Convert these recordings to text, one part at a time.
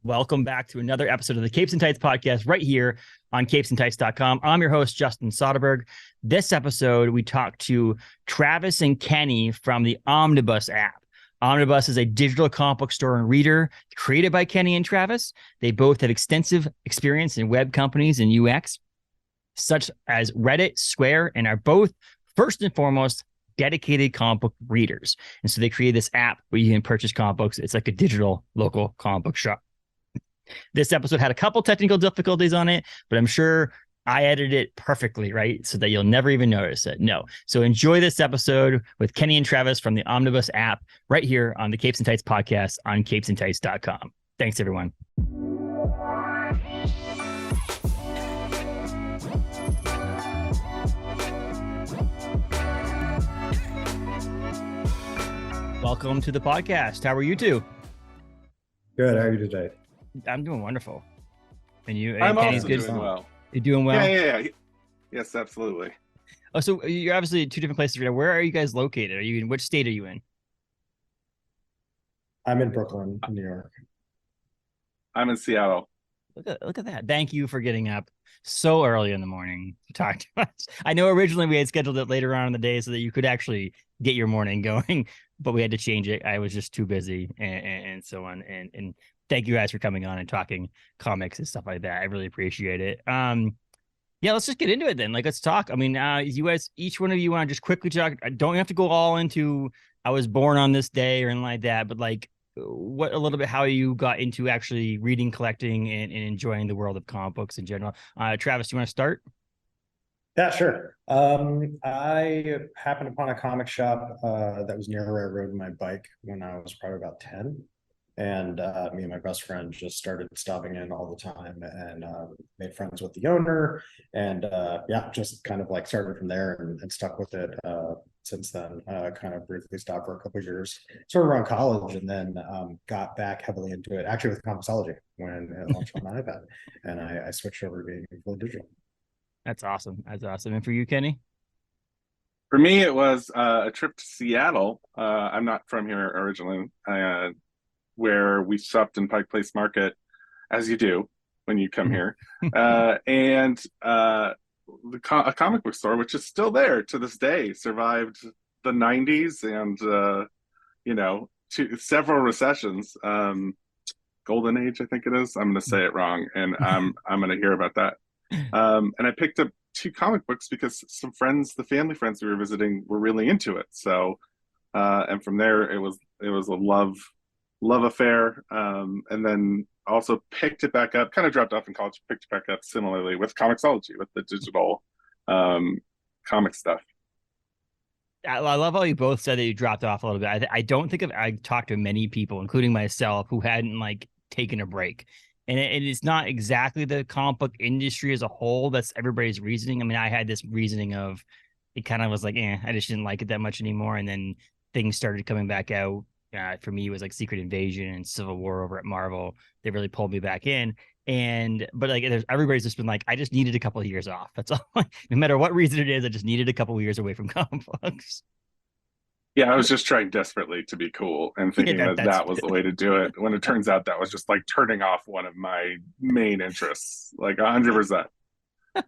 Welcome back to another episode of the Capes and Tights podcast right here on capesandtights.com. I'm your host, Justin Soderberg. This episode, we talked to Travis and Kenny from the Omnibus app. Omnibus is a digital comic book store and reader created by Kenny and Travis. They both have extensive experience in web companies and UX, such as Reddit, Square, and are both, first and foremost, dedicated comic book readers. And so they created this app where you can purchase comic books. It's like a digital local comic book shop. This episode had a couple technical difficulties on it, but I'm sure I edited it perfectly, right? So that you'll never even notice it. No. So enjoy this episode with Kenny and Travis from the Omnibus app right here on the Capes and Tights podcast on capesandtights.com. Thanks, everyone. Welcome to the podcast. How are you two? Good. How are you today? I'm doing wonderful. And you? I'm Kenny's also good? doing well. You're doing well? Yeah. Yes, absolutely. Oh, so you're obviously two different places. Where are you guys located? Are you in which state are you in? I'm in Brooklyn, New York. I'm in Seattle. Look at that. Thank you for getting up so early in the morning to talk to us. I know originally we had scheduled it later on in the day so that you could actually get your morning going, but we had to change it. I was just too busy and so on. And thank you guys for coming on and talking comics and stuff like that. I really appreciate it. Yeah, let's just get into it then. Like, let's talk. I mean, you guys, each one of you want to just quickly talk. Don't have to go all into I was born on this day or anything like that, but like what a little bit how you got into actually reading, collecting, and enjoying the world of comic books in general. Travis, do you want to start? Yeah, sure. I happened upon a comic shop that was near where I rode my bike when I was probably about 10. And me and my best friend just started stopping in all the time and made friends with the owner. And yeah, just kind of like started from there and stuck with it since then. Kind of briefly stopped for a couple of years, sort of around college, and then got back heavily into it, actually with ComiXology when it launched on my iPad. And I switched over to being fully digital. That's awesome. That's awesome. And for you, Kenny? For me, it was a trip to Seattle. I'm not from here originally, where we stopped in Pike Place Market, as you do when you come here, and a comic book store, which is still there to this day, survived the 90s and several recessions. Golden Age, I think it is. I'm going to say it wrong, and I'm going to hear about that. And I picked up 2 comic books because some friends, the family friends we were visiting, were really into it. So, and from there, it was a love affair. And then also picked it back up, kind of dropped off in college, picked it back up similarly with ComiXology, with the digital comic stuff. I love how you both said that you dropped off a little bit. I don't think I talked to many people, including myself, who hadn't like taken a break. And it's not exactly the comic book industry as a whole. That's everybody's reasoning. I mean, I had this reasoning of it kind of was like, I just didn't like it that much anymore. And then things started coming back out. For me, it was like Secret Invasion and Civil War over at Marvel. They really pulled me back in. But like, everybody's just been like, I just needed a couple of years off. That's all. No matter what reason it is, I just needed a couple of years away from comic books. Yeah, I was just trying desperately to be cool and thinking that was the way to do it. When it turns out that was just like turning off one of my main interests, like 100%. I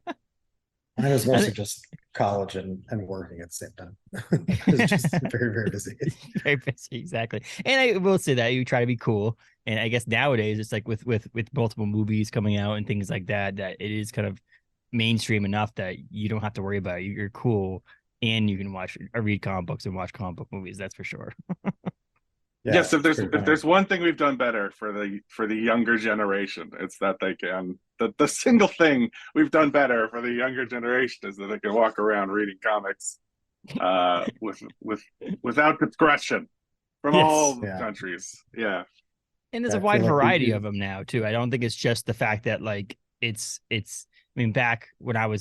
was mostly just college and working at the same time. It was just very, very busy. Very busy, exactly. And I will say that you try to be cool. And I guess nowadays it's like with multiple movies coming out and things like that, that it is kind of mainstream enough that you don't have to worry about it. You're cool and you can watch or read comic books and watch comic book movies. That's for sure. Yeah, yes, if there's one thing we've done better for the younger generation, it's that they can the single thing we've done better for the younger generation is that they can walk around reading comics without discretion from all countries. Yeah. And there's a wide variety of them now too. I don't think it's just the fact that like it's I mean, back when I'm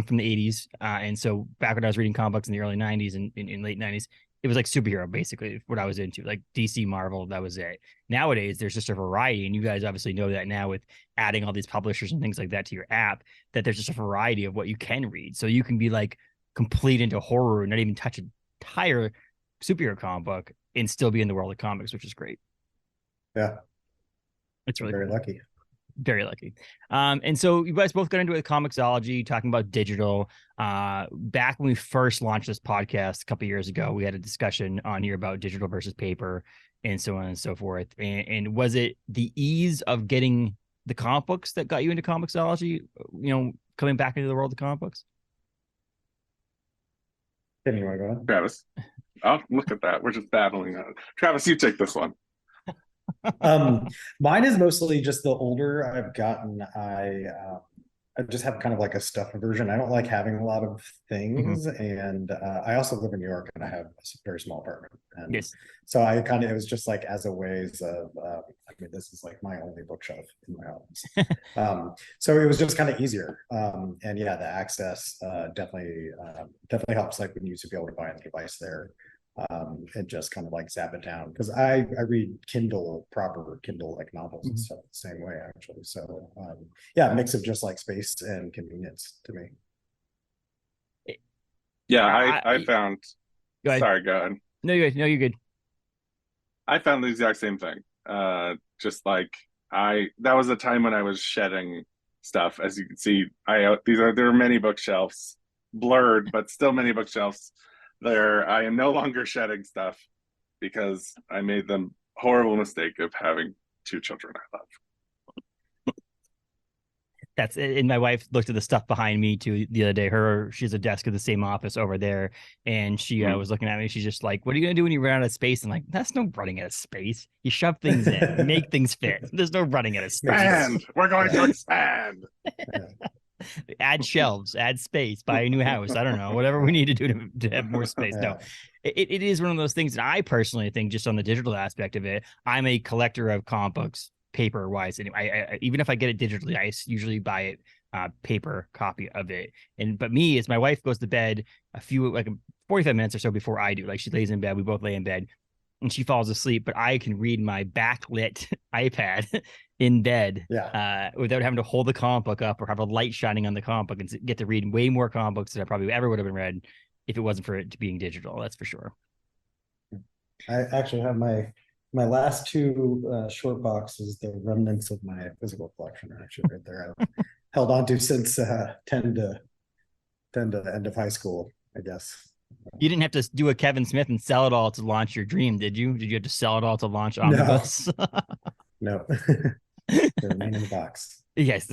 from the 80s, and so back when I was reading comic books in the early 90s and in late 90s, it was like superhero, basically, what I was into, like DC, Marvel, that was it. Nowadays, there's just a variety, and you guys obviously know that now with adding all these publishers and things like that to your app, that there's just a variety of what you can read. So you can be like complete into horror and not even touch an entire superhero comic book and still be in the world of comics, which is great. Yeah. It's really very cool. lucky. Very lucky. And so you guys both got into it with ComiXology, talking about digital. Back when we first launched this podcast a couple years ago, we had a discussion on here about digital versus paper and so on and so forth. And was it the ease of getting the comic books that got you into ComiXology, coming back into the world of comic books? Tim, you want to go ahead? Travis. Oh, look at that. We're just battling on it. Travis, you take this one. Mine is mostly just the older I've gotten, I just have kind of like a stuffed version. I don't like having a lot of things, and I also live in New York, and I have a very small apartment. And Yes. so it was just like as a ways of, this is like my only bookshelf in my house. So it was just kind of easier. And yeah, the access definitely helps, like when you used to be able to buy a device there. And just kind of like zap it down, because I read proper Kindle like novels and stuff the same way, actually. So yeah, a mix of just like space and convenience to me. Yeah, I found. Go ahead. Sorry, go ahead. No, you're good. I found the exact same thing. Just like that was a time when I was shedding stuff. As you can see, there are many bookshelves, blurred, but still many bookshelves. I am no longer shedding stuff because I made the horrible mistake of having two children I love. That's it. And my wife looked at the stuff behind me too the other day. She has a desk in the same office over there, and she was looking at me. She's just like, "What are you gonna do when you run out of space?" I'm like, "That's no running out of space. You shove things in, make things fit. There's no running out of space. Expand. We're going to expand." Add shelves, add space, buy a new house. I don't know, whatever we need to do to have more space. No, it is one of those things that I personally think, just on the digital aspect of it, I'm a collector of comic books paper wise. And I even if I get it digitally, I usually buy it paper copy of it. But me, as my wife goes to bed 45 minutes or so before I do, like she lays in bed, we both lay in bed, and she falls asleep, but I can read my backlit iPad in bed without having to hold the comic book up or have a light shining on the comic book, and get to read way more comic books than I probably ever would have been read if it wasn't for it being digital. That's for sure. I actually have my last two short boxes, the remnants of my physical collection, are actually right there. I've held on to since 10 to the end of high school, I guess. You didn't have to do a Kevin Smith and sell it all to launch your dream, did you? Did you have to sell it all to launch Omnibus? No. They remain in the box. Yes,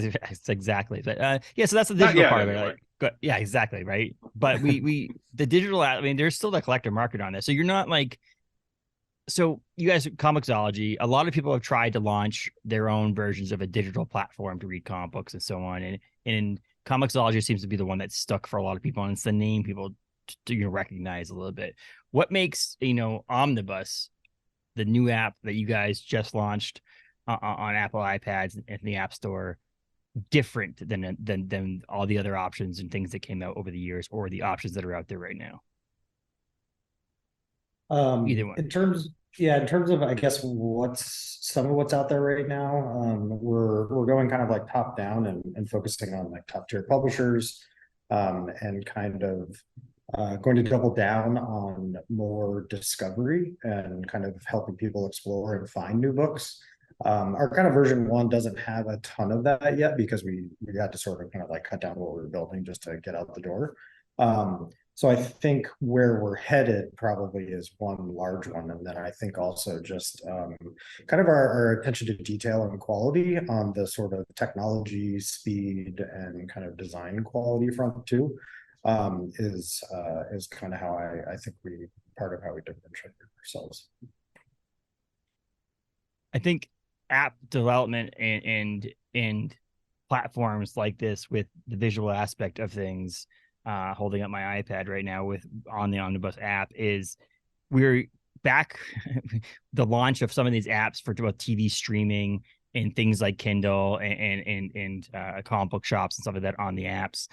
exactly. But so that's the digital part of it. Anyway. Like, yeah, exactly, right. But we the digital. I mean, there's still the collector market on this. So you're not like. So you guys, ComiXology, a lot of people have tried to launch their own versions of a digital platform to read comic books and so on, and ComiXology seems to be the one that's stuck for a lot of people, and it's the name people recognize a little bit. What makes Omnibus, the new app that you guys just launched on Apple iPads and the App Store, different than all the other options and things that came out over the years, or the options that are out there right now? Either one. In terms of, I guess, some of what's out there right now, we're going kind of like top down and focusing on like top tier publishers, and kind of going to double down on more discovery and kind of helping people explore and find new books. Our kind of version 1 doesn't have a ton of that yet, because we had to sort of kind of like cut down what we were building just to get out the door. So I think where we're headed probably is one large one. And then I think also just kind of our attention to detail and quality on the sort of technology, speed, and kind of design quality front too, is kind of how I think part of how we differentiate ourselves. I think app development and platforms like this with the visual aspect of things, holding up my iPad right now on the Omnibus app, is we're back the launch of some of these apps for TV streaming and things like Kindle and comic book shops and stuff like that on the apps.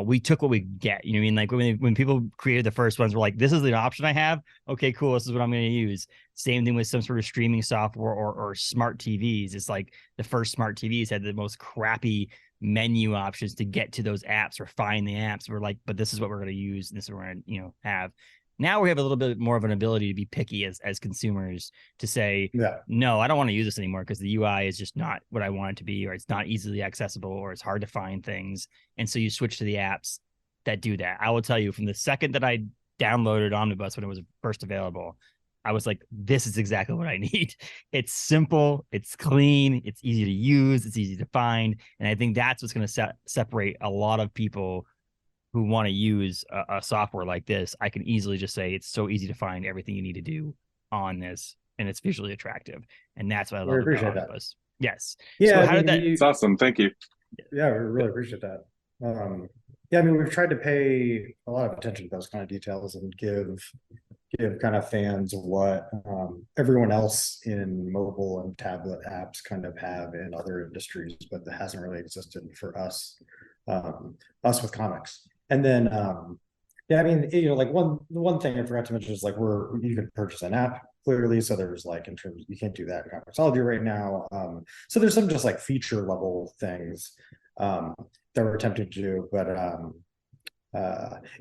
We took what we get. You know what I mean? Like when people created the first ones, we're like, this is the option I have. Okay, cool. This is what I'm going to use. Same thing with some sort of streaming software or smart TVs. It's like the first smart TVs had the most crappy menu options to get to those apps or find the apps. We're like, but this is what we're going to use. This is what we're going to have. Now we have a little bit more of an ability to be picky as consumers, to say, Yeah. no, I don't want to use this anymore because the UI is just not what I want it to be, or it's not easily accessible, or it's hard to find things. And so you switch to the apps that do that. I will tell you, from the second that I downloaded Omnibus when it was first available, I was like, this is exactly what I need. It's simple, it's clean, it's easy to use, it's easy to find. And I think that's what's going to separate a lot of people who want to use a software like this. I can easily just say it's so easy to find everything you need to do on this, and it's visually attractive. And that's what I love about Omnibus. Yes. Yeah. So how did that? It's awesome. Thank you. Yeah, we really appreciate that. Yeah, I mean, we've tried to pay a lot of attention to those kind of details and give kind of fans what everyone else in mobile and tablet apps kind of have in other industries, but that hasn't really existed for us with comics. And then yeah, I mean, like one thing I forgot to mention is like you can purchase an app clearly, so there's like, in terms, you can't do that in ComiXology right now, so there's some just like feature level things that we're attempting to do, but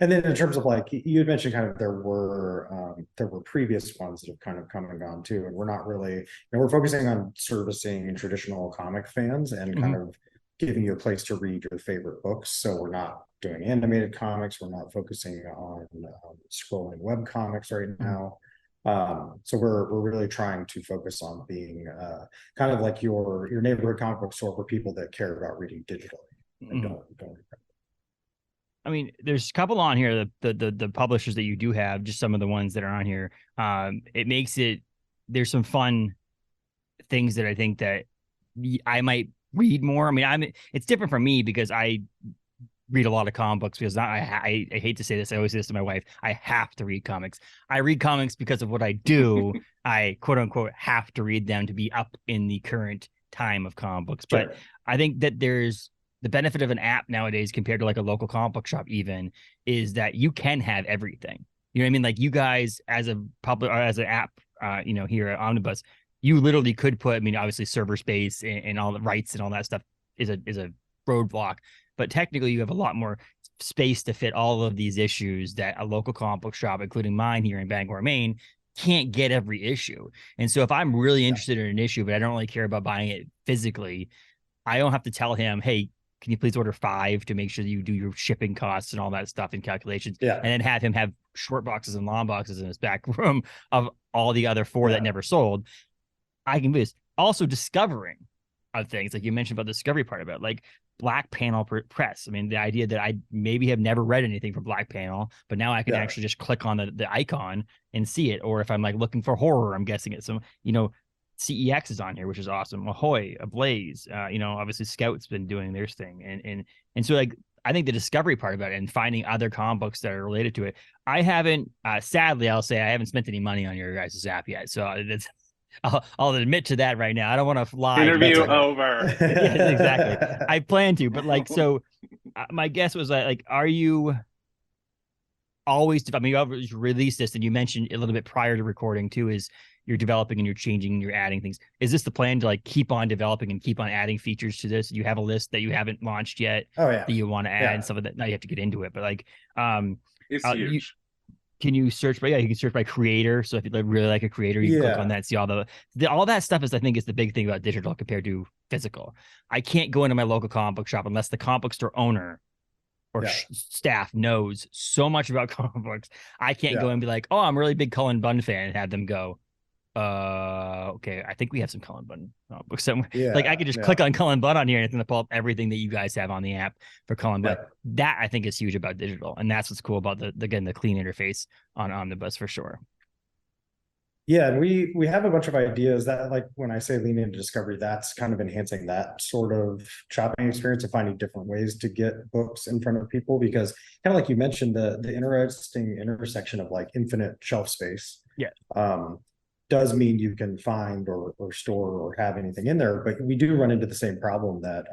and then in terms of like, you had mentioned kind of there were previous ones that have kind of come and gone too, and we're not really, we're focusing on servicing traditional comic fans and kind of giving you a place to read your favorite books. So we're not doing animated comics, we're not focusing on scrolling web comics right now. So we're really trying to focus on being kind of like your neighborhood comic book store for people that care about reading digitally and don't. I mean, there's a couple on here, the publishers that you do have, just some of the ones that are on here. It makes it, there's some fun things that I think that I might read more. I mean, it's different for me because I read a lot of comic books, because I hate to say this, I always say this to my wife, I have to read comics. I read comics because of what I do. I quote unquote have to read them to be up in the current time of comic books. Sure. But I think that there's the benefit of an app nowadays compared to like a local comic book shop even, is that you can have everything. You know what I mean? Like, you guys as a public, or as an app, here at Omnibus, you literally could put, I mean, obviously server space and all the rights and all that stuff is a roadblock, but technically you have a lot more space to fit all of these issues that a local comic book shop, including mine here in Bangor, Maine, can't get every issue. And so if I'm really interested in an issue, but I don't really care about buying it physically, I don't have to tell him, hey, can you please order 5 to make sure that you do your shipping costs and all that stuff and calculations, and then have him have short boxes and long boxes in his back room of all the other 4 that never sold. I can do this. Also discovering of things, like you mentioned about the discovery part of it, like Black Panel Press. I mean, the idea that I maybe have never read anything from Black Panel, but now I can actually just click on the icon and see it. Or if I'm like looking for horror, I'm guessing it. So, CEX is on here, which is awesome. Ahoy, Ablaze, obviously Scout's been doing their thing. And so, like, I think the discovery part about it and finding other comic books that are related to it, I haven't, sadly, I'll say I haven't spent any money on your guys' app yet. So I'll admit to that right now. I don't want to lie. Interview over. Yes, exactly. I plan to, but like, so my guess was like, are you always, I mean, you released this and you mentioned a little bit prior to recording too, is you're developing and you're changing and you're adding things. Is this the plan to like keep on developing and keep on adding features to this? You have a list that you haven't launched yet that you want to add and some of that. Now you have to get into it, but like, it's huge. Can you search by, you can search by creator. So if you really like a creator, you can click on that, see all that stuff is, I think, is the big thing about digital compared to physical. I can't go into my local comic book shop unless the comic book store owner or staff knows so much about comic books. I can't go and be like, oh, I'm a really big Cullen Bunn fan, and have them go, okay, I think we have some Cullen Bunn books somewhere. Like, I could just click on Cullen Bunn on here and it's going to pull up everything that you guys have on the app for Cullen Bunn. That I think is huge about digital, and that's what's cool about the clean interface on Omnibus for sure. Yeah, and we have a bunch of ideas that, like, when I say lean into discovery, that's kind of enhancing that sort of shopping experience and finding different ways to get books in front of people, because kind of like you mentioned, the interesting intersection of like infinite shelf space does mean you can find or store or have anything in there, but we do run into the same problem that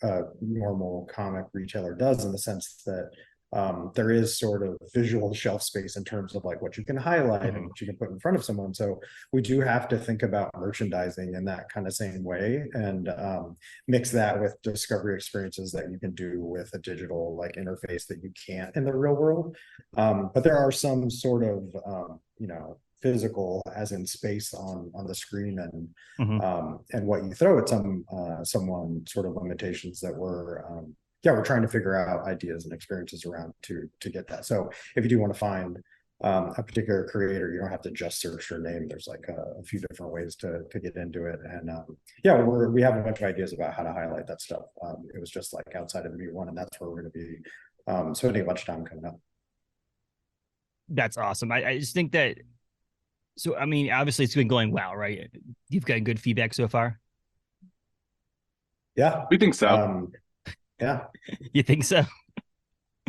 a normal comic retailer does, in the sense that there is sort of visual shelf space in terms of like what you can highlight and what you can put in front of someone. So we do have to think about merchandising in that kind of same way, and mix that with discovery experiences that you can do with a digital like interface that you can't in the real world. But there are some sort of physical, as in space on the screen, and what you throw at someone, sort of limitations that we're trying to figure out ideas and experiences around to get that. So if you do want to find a particular creator, you don't have to just search their name. There's like a few different ways to get into it. And we have a bunch of ideas about how to highlight that stuff. It was just like outside of the V1, and that's where we're going to be spending a bunch of time coming up. That's awesome. I just think that, so, I mean, obviously it's been going well, right? You've got good feedback so far? Yeah. We think so. Yeah. You think so?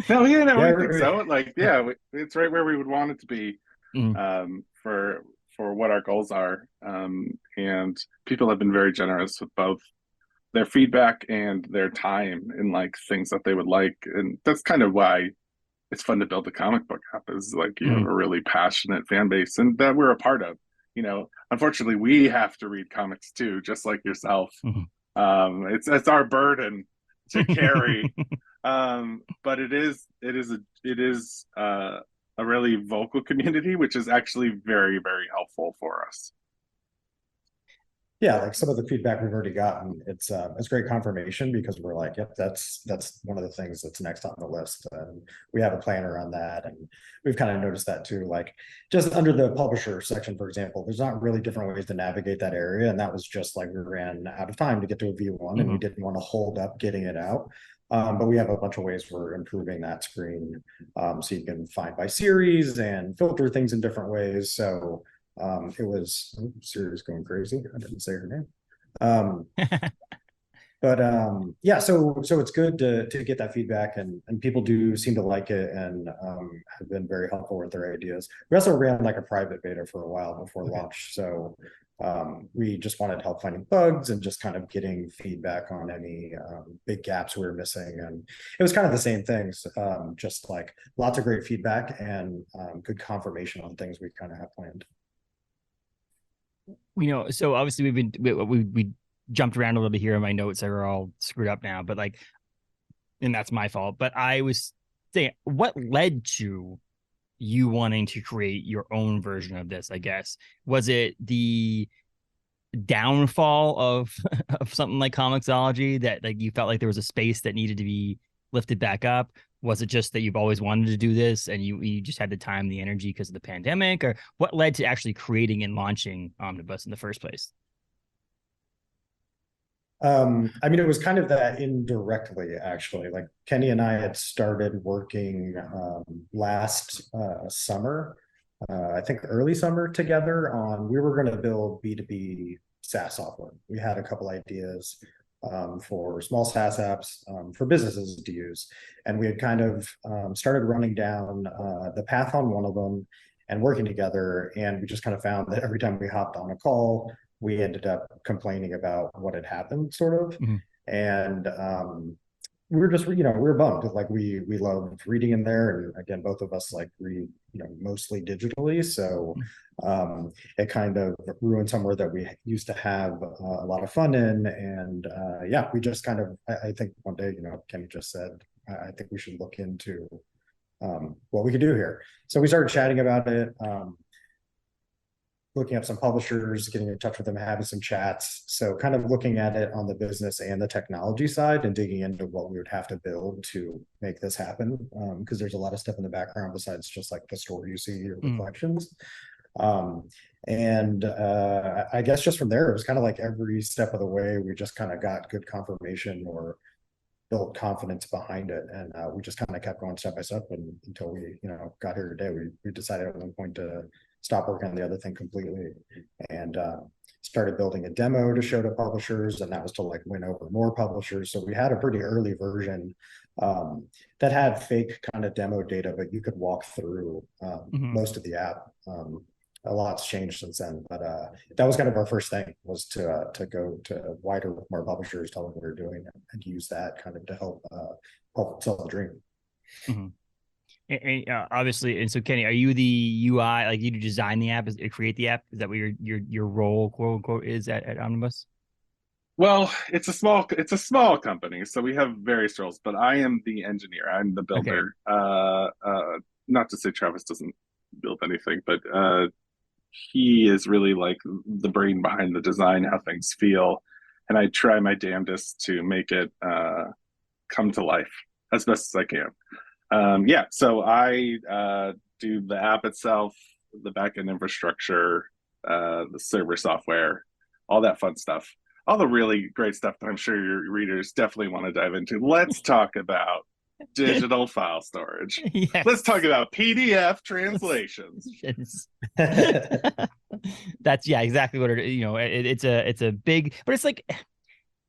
No, we think so. Like, it's right where we would want it to be, for what our goals are. And people have been very generous with both their feedback and their time in like things that they would like. And that's kind of why it's fun to build a comic book app, is like you have a really passionate fan base, and that we're a part of. Unfortunately, we have to read comics too, just like yourself. It's our burden to carry. But it is a really vocal community, which is actually very, very helpful for us. Yeah, like some of the feedback we've already gotten, it's great confirmation, because we're like, yep, that's one of the things that's next on the list, and we have a plan around that. And we've kind of noticed that too, like just under the publisher section, for example, there's not really different ways to navigate that area, and that was just like we ran out of time to get to a V1, and we didn't want to hold up getting it out. But we have a bunch of ways we're improving that screen, so you can find by series and filter things in different ways. So it was Siri's going crazy. I didn't say her name. But so it's good to get that feedback, and people do seem to like it, and have been very helpful with their ideas. We also ran like a private beta for a while before launch. So we just wanted help finding bugs and just kind of getting feedback on any big gaps we were missing. And it was kind of the same things, just like lots of great feedback and good confirmation on things we kind of have planned. So obviously we jumped around a little bit here in my notes. They were all screwed up now, but and that's my fault. But I was saying, what led to you wanting to create your own version of this? I guess, was it the downfall of something like ComiXology, that like you felt like there was a space that needed to be lifted back up? Was it just that you've always wanted to do this and you just had the time, the energy because of the pandemic? Or what led to actually creating and launching Omnibus in the first place? I mean, it was kind of that indirectly, actually. Like Kenny and I had started working last summer, I think early summer, together on, we were going to build B2B SaaS software. We had a couple ideas for small SaaS apps for businesses to use. And we had kind of started running down the path on one of them and working together. And we just kind of found that every time we hopped on a call, we ended up complaining about what had happened, sort of. And we were just, we were bummed. Like we loved reading in there. And again, both of us like read, mostly digitally. So it kind of ruined somewhere that we used to have a lot of fun in. And we just kind of, I think one day, Kenny just said, I think we should look into what we could do here. So we started chatting about it. Looking up some publishers, getting in touch with them, having some chats. So kind of looking at it on the business and the technology side, and digging into what we would have to build to make this happen. Because there's a lot of stuff in the background besides just like the story you see or the collections. I guess just from there, it was kind of like every step of the way, we just kind of got good confirmation or built confidence behind it. And we just kind of kept going step by step until we, got here today. We decided at one point to stop working on the other thing completely, and started building a demo to show to publishers, and that was to like win over more publishers. So we had a pretty early version that had fake kind of demo data, but you could walk through most of the app. A lot's changed since then, but that was kind of our first thing, was to go to wider with more publishers, tell them what we're doing, and use that kind of to help sell the dream. Obviously, and so Kenny, are you the UI? Like, you design the app, create the app? Is that what your role, quote unquote, is at Omnibus? Well, it's a small company, so we have various roles, but I am the engineer. I'm the Okay. builder. Not to say Travis doesn't build anything, but he is really like the brain behind the design, how things feel, and I try my damnedest to make it come to life as best as I can. Yeah, so I do the app itself, the backend infrastructure, the server software, all that fun stuff, all the really great stuff that I'm sure your readers definitely want to dive into. Let's talk about digital file storage. Let's talk Yes. about PDF translations. That's yeah, exactly what it's a big, but it's like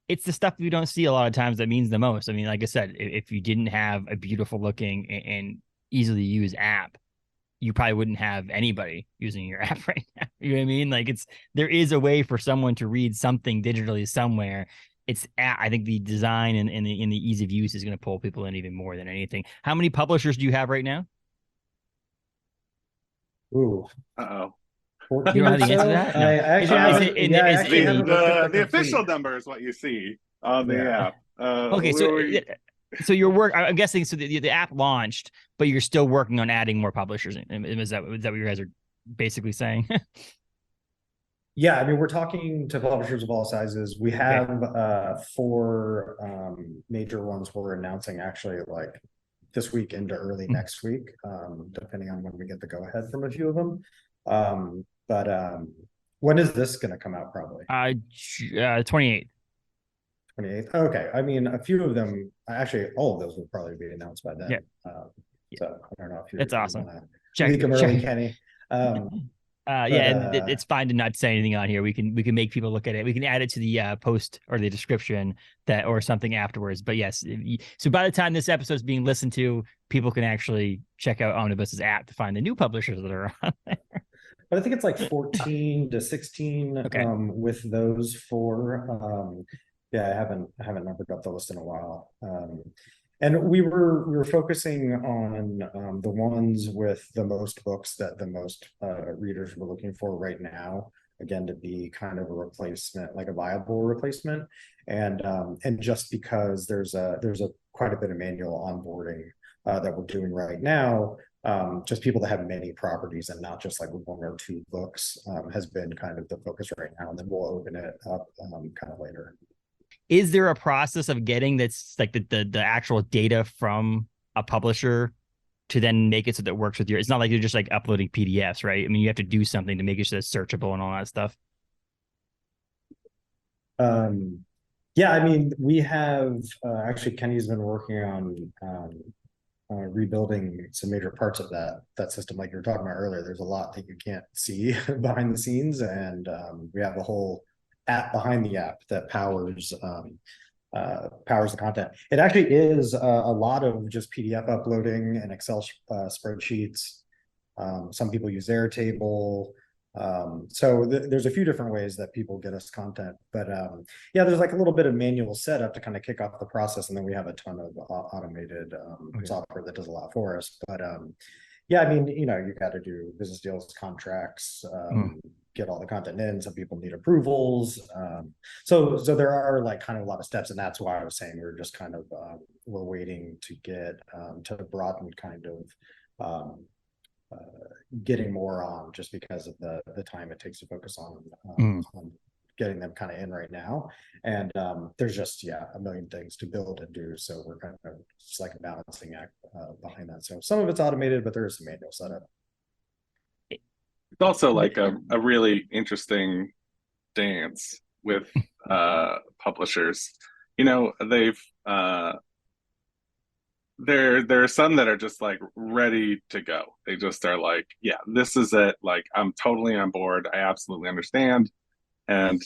it's the stuff we don't see a lot of times that means the most. I mean, like I said, if you didn't have a beautiful looking and easily used app, you probably wouldn't have anybody using your app right now. You know what I mean? Like, there is a way for someone to read something digitally somewhere. I think the design and the ease of use is going to pull people in even more than anything. How many publishers do you have right now? Ooh, Uh-oh. 14 You don't or have the answer to so. that? I No. actually haven't. Yeah, I actually haven't looked at The complete. official number is what you see on the Yeah. app. Okay, so your work. I'm guessing. So the app launched, but you're still working on adding more publishers. Is that what you guys are basically saying? Yeah, I mean, we're talking to publishers of all sizes. We have four major ones we're announcing actually like this week into early next week, depending on when we get the go ahead from a few of them. But when is this going to come out? Probably 28th. 28th. Okay, I mean, a few of them, actually, all of those will probably be announced by then. Yeah. So I don't know if That's awesome. Check them early, Kenny. It's fine to not say anything on here. We can make people look at it. We can add it to the post or the description or something afterwards. But yes, so by the time this episode is being listened to, people can actually check out Omnibus's app to find the new publishers that are on there. But I think it's like 14 to 16 okay. With those four. Yeah, I haven't numbered up the list in a while. And we were focusing on the ones with the most books that the most readers were looking for right now. Again, to be kind of a replacement, like a viable replacement, and just because there's quite a bit of manual onboarding that we're doing right now. Just people that have many properties and not just like one or two books has been kind of the focus right now, and then we'll open it up kind of later. Is there a process of getting that's like the actual data from a publisher to then make it so that it works with it's not like you're just like uploading PDFs, right? I mean, you have to do something to make it so it's searchable and all that stuff. Yeah, I mean, we have actually Kenny's been working on rebuilding some major parts of that system, like you were talking about earlier. There's a lot that you can't see behind the scenes, and we have a whole app behind the app that powers the content. It actually is a lot of just PDF uploading and Excel spreadsheets. Some people use Airtable. So there's a few different ways that people get us content, but yeah, there's like a little bit of manual setup to kind of kick off the process, and then we have a ton of automated software that does a lot for us. But yeah, I mean, you got to do business deals, contracts, get all the content in. Some people need approvals, so there are like kind of a lot of steps, and that's why I was saying we're just kind of we're waiting to get to broaden kind of getting more on, just because of the time it takes to focus on getting them kind of in right now. And there's just a million things to build and do, so we're kind of just like a balancing act behind that. So some of it's automated, but there is some manual setup. It's also like a really interesting dance with publishers. They've there are some that are just like ready to go. They just are like, yeah, this is it. Like, I'm totally on board. I absolutely understand. And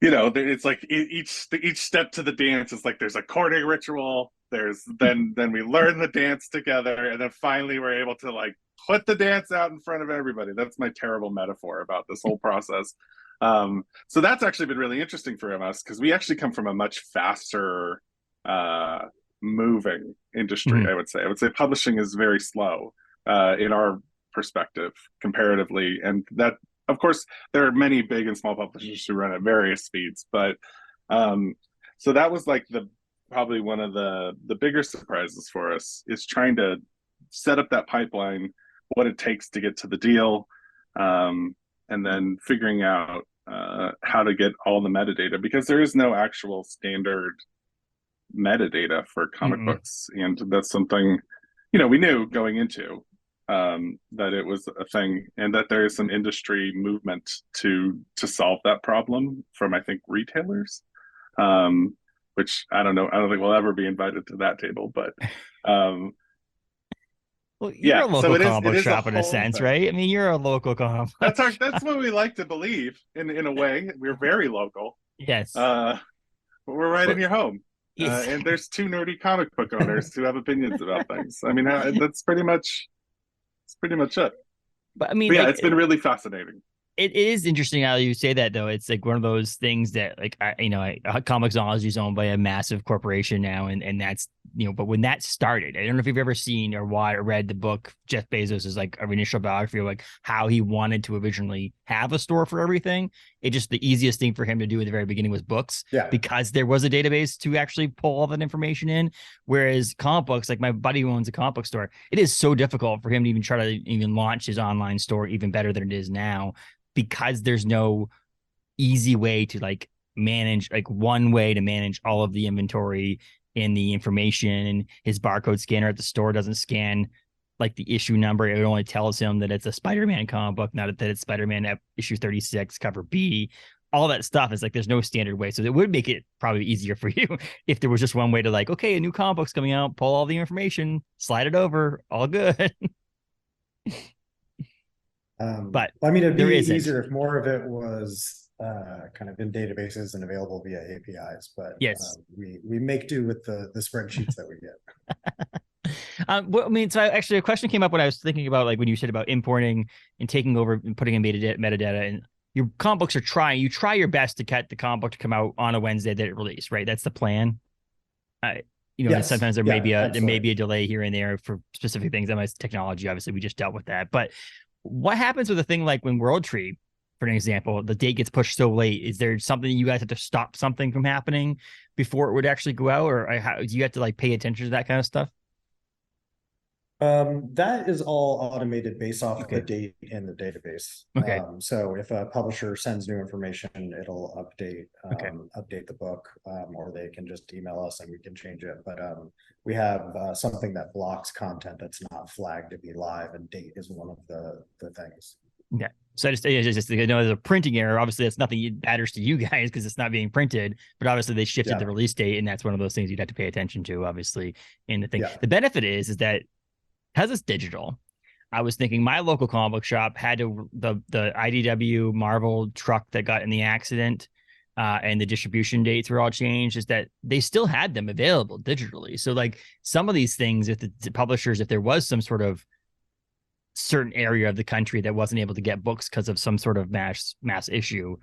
it's like each step to the dance is like there's a courting ritual. There's then we learn the dance together, and then finally we're able to like put the dance out in front of everybody. That's my terrible metaphor about this whole process. So that's actually been really interesting for us, because we actually come from a much faster moving industry. Mhm. I would say publishing is very slow in our perspective comparatively, and that, of course, there are many big and small publishers who run at various speeds, but so that was like the probably one of the bigger surprises for us, is trying to set up that pipeline, what it takes to get to the deal, and then figuring out how to get all the metadata, because there is no actual standard metadata for comic Mm-mm. books, and that's something, we knew going into that it was a thing, and that there is some industry movement to solve that problem from, I think, retailers, which I don't know, I don't think we'll ever be invited to that table, but Well, you're a yeah, so local it is comic book a shop in a whole sense, thing. right? I mean, you're a local comic book That's shop. what we like to believe, in a way. We're very local, Yes. uh but we're right in But your home. yes. And there's two nerdy comic book owners who have opinions about things. I mean, that's pretty much it. But I mean, But yeah, like, it's been really fascinating. it is interesting how you say that, though. It's like one of those things that, like, ComiXology is owned by a massive corporation now, and that's, but when that started, I don't know if you've ever seen or read the book Jeff Bezos' like initial biography of like how he wanted to originally have a store for everything. It just, the easiest thing for him to do at the very beginning was books, Yeah. because there was a database to actually pull all that information in. Whereas comic books, like my buddy who owns a comic book store, it is so difficult for him to even try to even launch his online store even better than it is now, because there's no easy way to like manage, like one way to manage all of the inventory and the information. And his barcode scanner at the store doesn't scan like the issue number. It only tells him that it's a Spider-Man comic book, not that it's Spider-Man at issue 36, cover B. All that stuff is like, there's no standard way. So it would make it probably easier for you if there was just one way to like, okay, a new comic book's coming out, pull all the information, slide it over, all good. But I mean, it'd be there isn't. easier if more of it was kind of in databases and available via APIs, but Yes. we make do with the spreadsheets that we get. Well, I mean, so actually, a question came up when I was thinking about, like, when you said about importing and taking over and putting in metadata, and your comic books you try your best to get the comic book to come out on a Wednesday that it released, right? That's the plan. And Yes, sometimes there may yeah, be absolutely. a delay here and there for specific things. That might technology, obviously, we just dealt with that. But what happens with a thing like when World Tree, for an example, the date gets pushed so late? Is there something you guys have to stop something from happening before it would actually go out, or do you have to like pay attention to that kind of stuff? That is all automated based off the Okay. date in the database. Okay. So if a publisher sends new information, it'll Okay. update the book, or they can just email us and we can change it. But we have something that blocks content that's not flagged to be live, and date is one of the things. Yeah. So there's a printing error. Obviously, that's nothing matters to you guys because it's not being printed. But obviously, they shifted the Yeah, release date, and that's one of those things you'd have to pay attention to. Obviously, in the thing, yeah. the benefit is that because it's digital. I was thinking my local comic book shop had the IDW Marvel truck that got in the accident, and the distribution dates were all changed. Is that they still had them available digitally. So like some of these things, if the publishers, if there was some sort of certain area of the country that wasn't able to get books because of some sort of mass issue,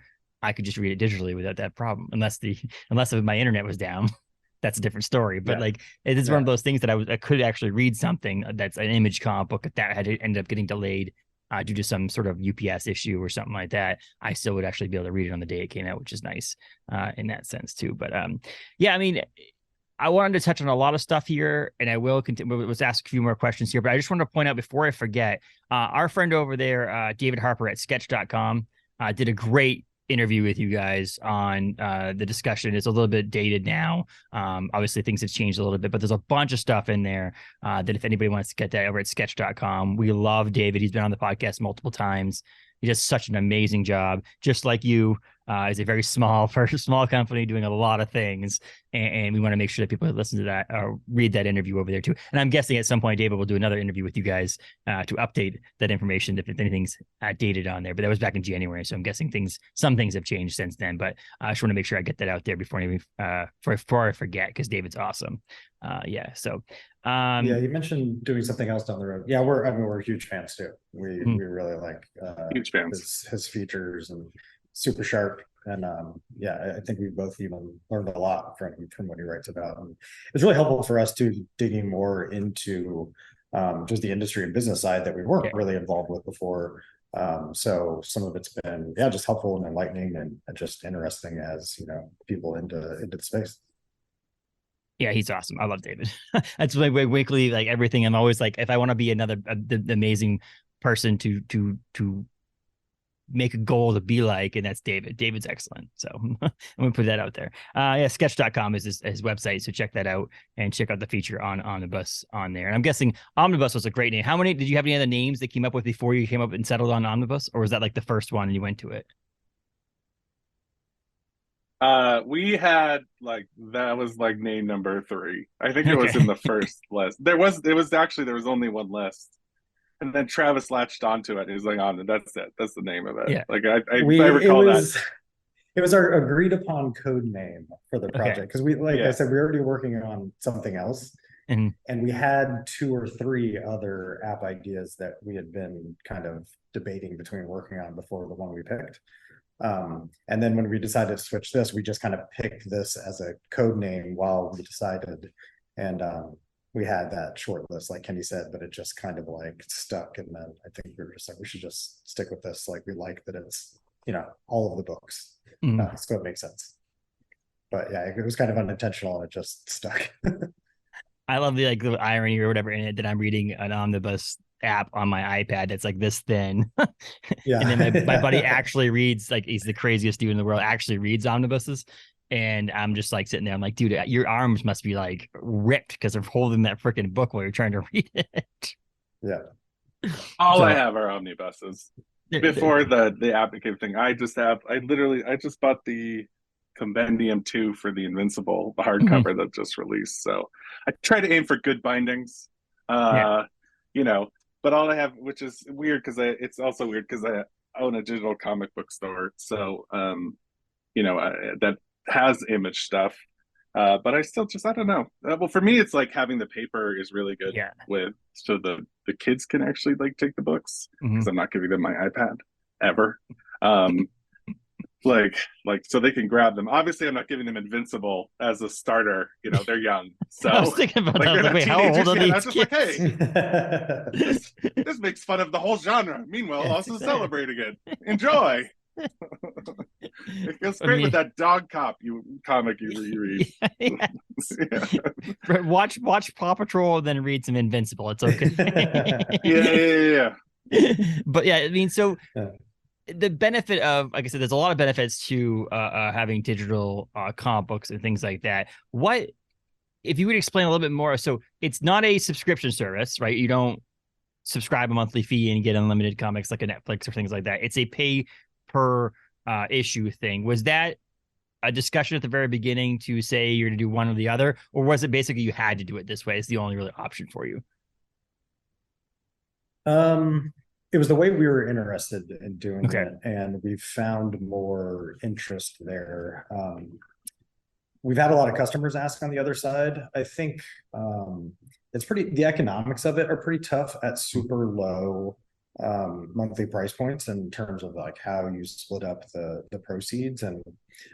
I could just read it digitally without that problem, unless my internet was down. That's a different story. But Yeah, like, it is one of yeah. those things that I could actually read something that's an image comic book that had ended up getting delayed due to some sort of UPS issue or something like that. I still would actually be able to read it on the day it came out, which is nice in that sense too. But yeah, I mean, I wanted to touch on a lot of stuff here, and I will continue. Let's ask a few more questions here. But I just wanted to point out before I forget, our friend over there, David Harper at sketch.com, did a great interview with you guys on the discussion. It's a little bit dated now. Obviously, things have changed a little bit, but there's a bunch of stuff in there that if anybody wants to get that over at sketch.com, we love David. He's been on the podcast multiple times. He does such an amazing job, just like you. Is a very small company doing a lot of things, and we want to make sure that people that listen to that read that interview over there too. And I'm guessing at some point David will do another interview with you guys to update that information if anything's dated on there. But that was back in January, so I'm guessing some things have changed since then. But I just want to make sure I get that out there before I forget, because David's awesome. Yeah. So Yeah, you mentioned doing something else down the road. Yeah, we're huge fans too. We really like Huge fans. his features, and super sharp. And I think we both even learned a lot from what he writes about. And it's really helpful for us to digging more into just the industry and business side that we weren't really involved with before. So some of it's been just helpful and enlightening and just interesting as people into the space. Yeah, he's awesome. I love David. That's like weekly, like everything. I'm always like, if I want to be another amazing person to make a goal to be like, and that's David. David's excellent. So I'm gonna put that out there. Sketch.com is his website. So check that out and check out the feature on Omnibus on there. And I'm guessing Omnibus was a great name. How many did you have any other names that came up with before you came up and settled on Omnibus? Or was that like the first one and you went to it? We had that was like name number 3. I think it was in the first list. There was only one list. And then Travis latched onto it. He was like, that's it. That's the name of it. Yeah. Like I recall that. It was our agreed upon code name for the project. Because I said, we were already working on something else. And we had 2 or 3 other app ideas that we had been kind of debating between working on before the one we picked. And then when we decided to switch this, we just kind of picked this as a code name while we decided. And we had that short list, like Kenny said, but it just kind of like stuck. And then I think we were just like, we should just stick with this. Like, we like that it's, all of the books. So it makes sense. But yeah, it was kind of unintentional and it just stuck. I love the irony or whatever in it that I'm reading an Omnibus app on my iPad that's like this thin. And then my buddy actually reads, like, he's the craziest dude in the world, actually reads omnibuses. And I'm just like sitting there, I'm like, dude, your arms must be like ripped because they're holding that freaking book while you're trying to read it. Yeah. I have are omnibuses. Before the app became thing, I just bought the Compendium 2 for the Invincible hardcover that just released. So I try to aim for good bindings. But all I have, which is weird because it's also weird because I own a digital comic book store. So that has image stuff. But I still I don't know. Well, for me, it's like having the paper is really good so the kids can actually like take the books because I'm not giving them my iPad ever. So they can grab them. Obviously, I'm not giving them Invincible as a starter. They're young. So I was thinking about that. Like, wait, how old are these I was just kids? Like, hey, this makes fun of the whole genre. Meanwhile, also celebrating it. Enjoy. It feels great with that Dog Cop comic you read. Watch Paw Patrol, then read some Invincible. It's okay. Yeah. But yeah, I mean, so the benefit of, like I said, there's a lot of benefits to having digital comic books and things like that. What, if you would explain a little bit more? So it's not a subscription service, right? You don't subscribe a monthly fee and get unlimited comics like a Netflix or things like that. It's a pay per issue thing. Was that a discussion at the very beginning to say you're to do one or the other, or was it basically you had to do it this way? It's the only really option for you? It was the way we were interested in doing it, and we found more interest there. We've had a lot of customers ask on the other side. I think it's the economics of it are pretty tough at super low monthly price points in terms of like how you split up the proceeds. And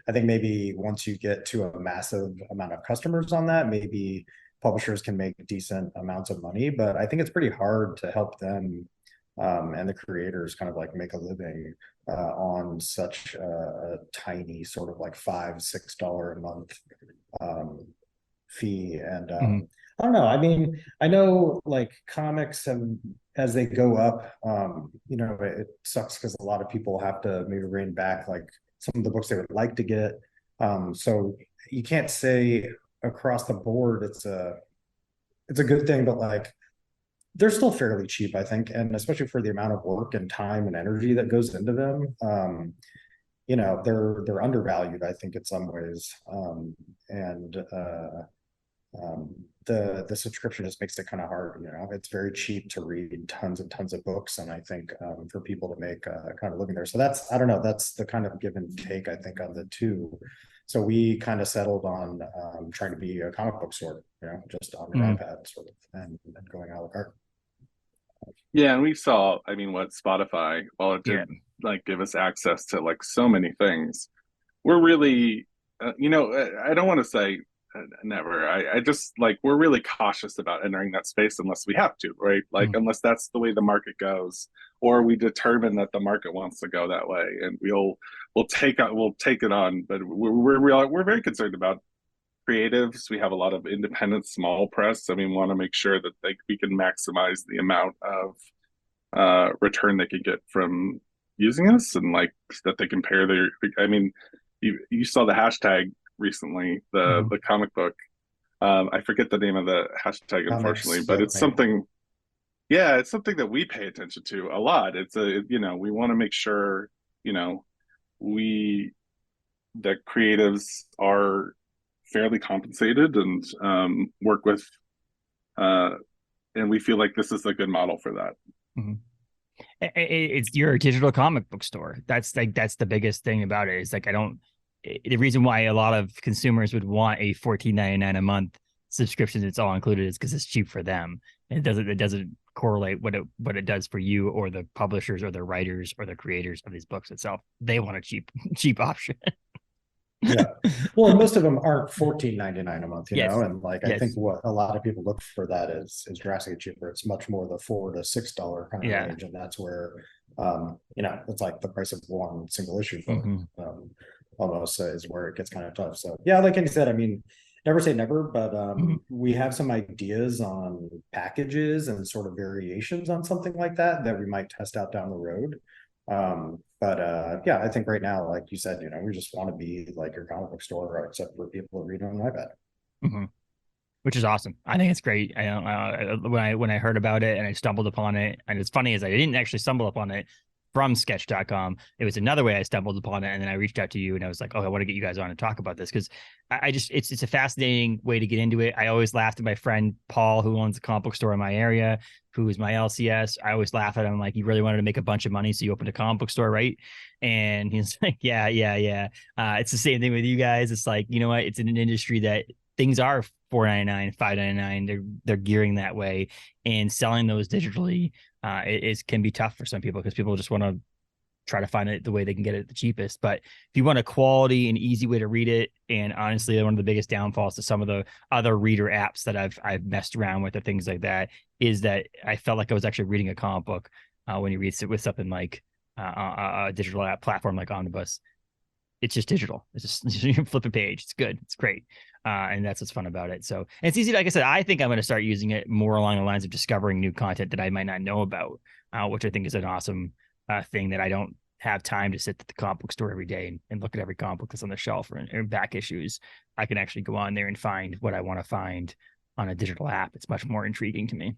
I think maybe once you get to a massive amount of customers on that, maybe publishers can make decent amounts of money, but I think it's pretty hard to help them and the creators kind of like make a living on such a tiny sort of like $5-6 a month fee. And I don't know. I mean, I know like comics and as they go up, it sucks because a lot of people have to maybe rein back like some of the books they would like to get. So you can't say across the board it's a good thing, but like they're still fairly cheap, I think, and especially for the amount of work and time and energy that goes into them. They're undervalued, I think, in some ways. The subscription just makes it kind of hard. It's very cheap to read tons and tons of books, and I think for people to make kind of living there. So that's, I don't know, that's the kind of give and take, I think, on the two. So we kind of settled on trying to be a comic book store, just on your iPad sort of, and going a la carte. Yeah, and we saw, what Spotify, while it did like give us access to like so many things. We're really, I don't want to say never. I just like we're really cautious about entering that space unless we have to, right? Like unless that's the way the market goes, or we determine that the market wants to go that way, and we'll take it on. But we're very concerned about creatives. We have a lot of independent small press. I mean, want to make sure that we can maximize the amount of return they can get from using us, and like that they compare their. I mean, you saw the hashtag recently, the comic book. I forget the name of the hashtag, unfortunately, but it's something. Yeah, it's something that we pay attention to a lot. It's we want to make sure that creatives are fairly compensated and work with, and we feel like this is a good model for that. It's you're a digital comic book store. That's the biggest thing about it. Is like the reason why a lot of consumers would want a $14.99 a month subscription that's all included is because it's cheap for them. And it doesn't correlate what it does for you or the publishers or the writers or the creators of these books itself. They want a cheap option. Yeah, well, most of them aren't $14.99 a month, yes. know, and like I think what a lot of people look for that is drastically cheaper. It's much more the $4 to $6 kind of range, and that's where it's like the price of one single issue book, almost is where it gets kind of tough. So yeah, like Kenny said, I mean, never say never, but we have some ideas on packages and sort of variations on something like that we might test out down the road. But yeah, I think right now, like you said, we just want to be like your comic book store, except for people reading on an iPad. Which is awesome. I think it's great. When I heard about it and I stumbled upon it, and it's funny is I didn't actually stumble upon it from sketch.com. It was another way I stumbled upon it, and then I reached out to you and I was like, oh, I want to get you guys on and talk about this, because it's a fascinating way to get into it. I always laughed at my friend Paul, who owns a comic book store in my area, who is my LCS. I always laugh at him like, you really wanted to make a bunch of money, so you opened a comic book store, right? And he's like, yeah. It's the same thing with you guys. It's like, you know what? It's in an industry that things are $4.99, $5.99. They're gearing that way, and selling those digitally can be tough for some people, because people just want to try to find it the way they can get it the cheapest. But if you want a quality and easy way to read it, and honestly, one of the biggest downfalls to some of the other reader apps that I've messed around with or things like that is that I felt like I was actually reading a comic book when you read it with something like a digital app platform like Omnibus. It's just digital. It's just you flip a page. It's good. It's great. And that's what's fun about it. So, and it's easy. Like I said, I think I'm going to start using it more along the lines of discovering new content that I might not know about, which I think is an awesome thing, that I don't have time to sit at the comic book store every day and look at every comic book that's on the shelf or back issues. I can actually go on there and find what I want to find on a digital app. It's much more intriguing to me.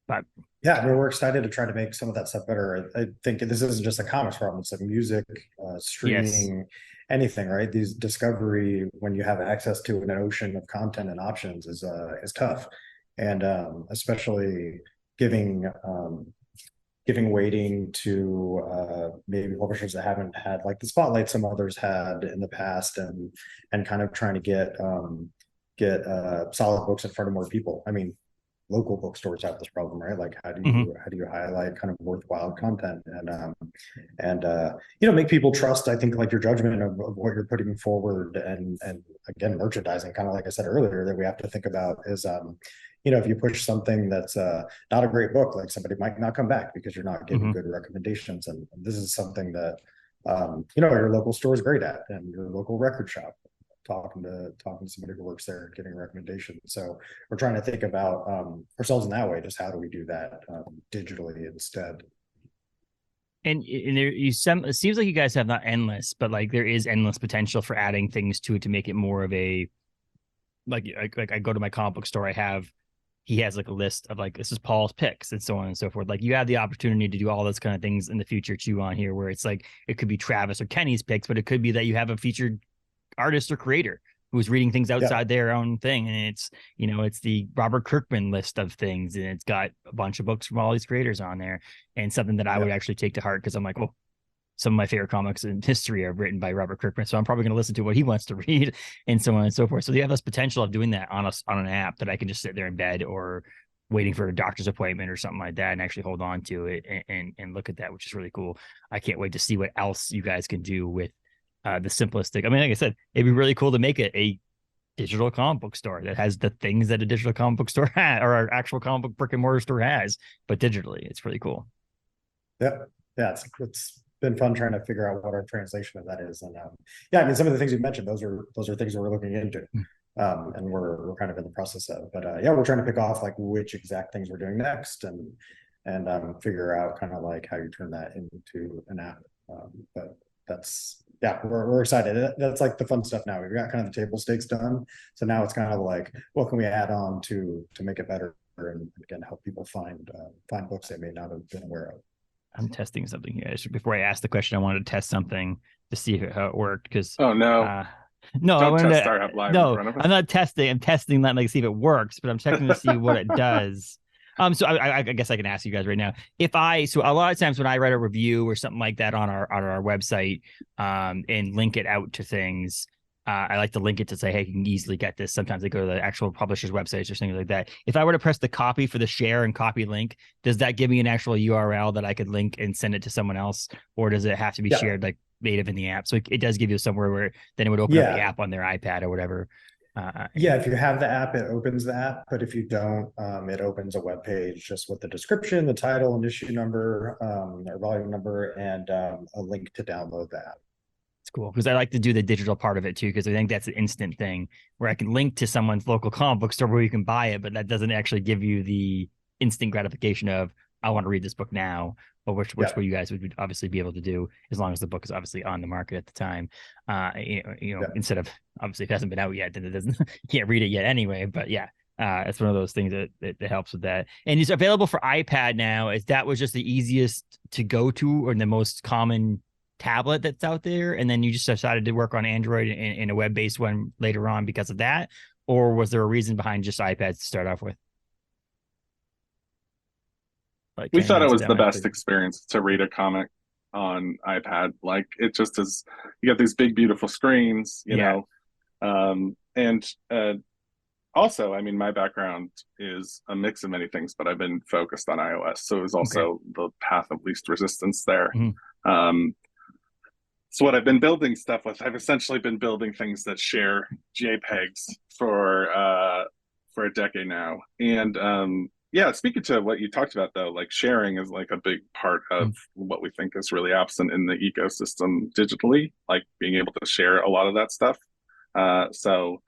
But yeah, we're excited to try to make some of that stuff better. I think this isn't just a comics problem. It's like music, streaming, anything, right? These discovery, when you have access to an ocean of content and options, is tough. And especially giving weighting to maybe publishers that haven't had like the spotlight some others had in the past, and kind of trying to get solid books in front of more people. I mean, local bookstores have this problem, right? Like, how do you highlight kind of worthwhile content and make people trust, I think, like your judgment of what you're putting forward, and again, merchandising, kind of like I said earlier, that we have to think about is if you push something that's not a great book, like somebody might not come back because you're not giving good recommendations. And this is something that your local store is great at, and your local record shop, talking to somebody who works there, getting recommendations. So we're trying to think about ourselves in that way. Just how do we do that digitally instead? And it seems like you guys have not endless, but like there is endless potential for adding things to it to make it more of a like I go to my comic book store, he has like a list of like, this is Paul's picks and so on and so forth. Like you have the opportunity to do all those kind of things in the future too on here, where it's like it could be Travis or Kenny's picks, but it could be that you have a featured artist or creator who's reading things outside their own thing, and it's the Robert Kirkman list of things, and it's got a bunch of books from all these creators on there, and something that I would actually take to heart, because I'm like, well, some of my favorite comics in history are written by Robert Kirkman, so I'm probably going to listen to what he wants to read, and so on and so forth. So you have this potential of doing that on an app that I can just sit there in bed or wherever I want to, and I can just sit there and read. And so on and so forth. So you have this potential of doing that on an app that I can just sit there in bed or wherever I want to, and I can just sit there and read. And so on and so forth. So you have this potential of doing that on an app that I can just sit there in bed or wherever I want to, and I can just sit there and read. waiting for a doctor's appointment or something like that and actually hold on to it and look at that, which is really cool. I can't wait to see what else you guys can do with the simplistic. I mean, like I said, it'd be really cool to make it a digital comic book store that has the things that a digital comic book store has, or an actual comic book brick and mortar store has, but digitally. It's really cool. Yeah, it's been fun trying to figure out what our translation of that is. And yeah, I mean, some of the things you mentioned, those are things that we're looking into. And we're kind of in the process of, but yeah, we're trying to pick off like which exact things we're doing next and figure out kind of like how you turn that into an app. But that's, yeah, we're excited. That's like the fun stuff now. We've got kind of the table stakes done. So now it's kind of like, what can we add on to make it better and again, help people find books they may not have been aware of. I'm testing something here. Before I ask the question, I wanted to test something to see how it worked. Because oh no, no, don't I wanted test to, Startup Live no, in front of us. I'm not testing. I'm testing that, like, see if it works, but I'm checking to see what it does. So I guess I can ask you guys right now. So a lot of times when I write a review or something like that on our website, and link it out to things, I like to link it to say, hey, you can easily get this. Sometimes they go to the actual publisher's websites or things like that. If I were to press the copy for the share and copy link, does that give me an actual URL that I could link and send it to someone else? Or does it have to be shared like native in the app? So it does give you somewhere where then it would open up the app on their iPad or whatever. Yeah, if you have the app, it opens the app. But if you don't, it opens a web page just with the description, the title and issue number, or volume number, and a link to download the app. It's cool because I like to do the digital part of it too, because I think that's an instant thing where I can link to someone's local comic book store where you can buy it, but that doesn't actually give you the instant gratification of, I want to read this book now, or which you guys would obviously be able to do as long as the book is obviously on the market at the time. Instead of, obviously if it hasn't been out yet, then it doesn't, you can't read it yet anyway. But yeah, it's one of those things that helps with that. And it's available for iPad now. That was just the easiest to go to or the most common tablet that's out there, and then you just decided to work on Android in a web-based one later on because of that, or was there a reason behind just iPads to start off with? Like, we thought it was the best experience to read a comic on iPad. Like, it just is, you got these big beautiful screens, you know, and also, I mean, my background is a mix of many things, but I've been focused on iOS, so it was also the path of least resistance there. So what I've been building stuff with, I've essentially been building things that share JPEGs for a decade now. And yeah, speaking to what you talked about though, like sharing is like a big part of what we think is really absent in the ecosystem digitally, like being able to share a lot of that stuff. So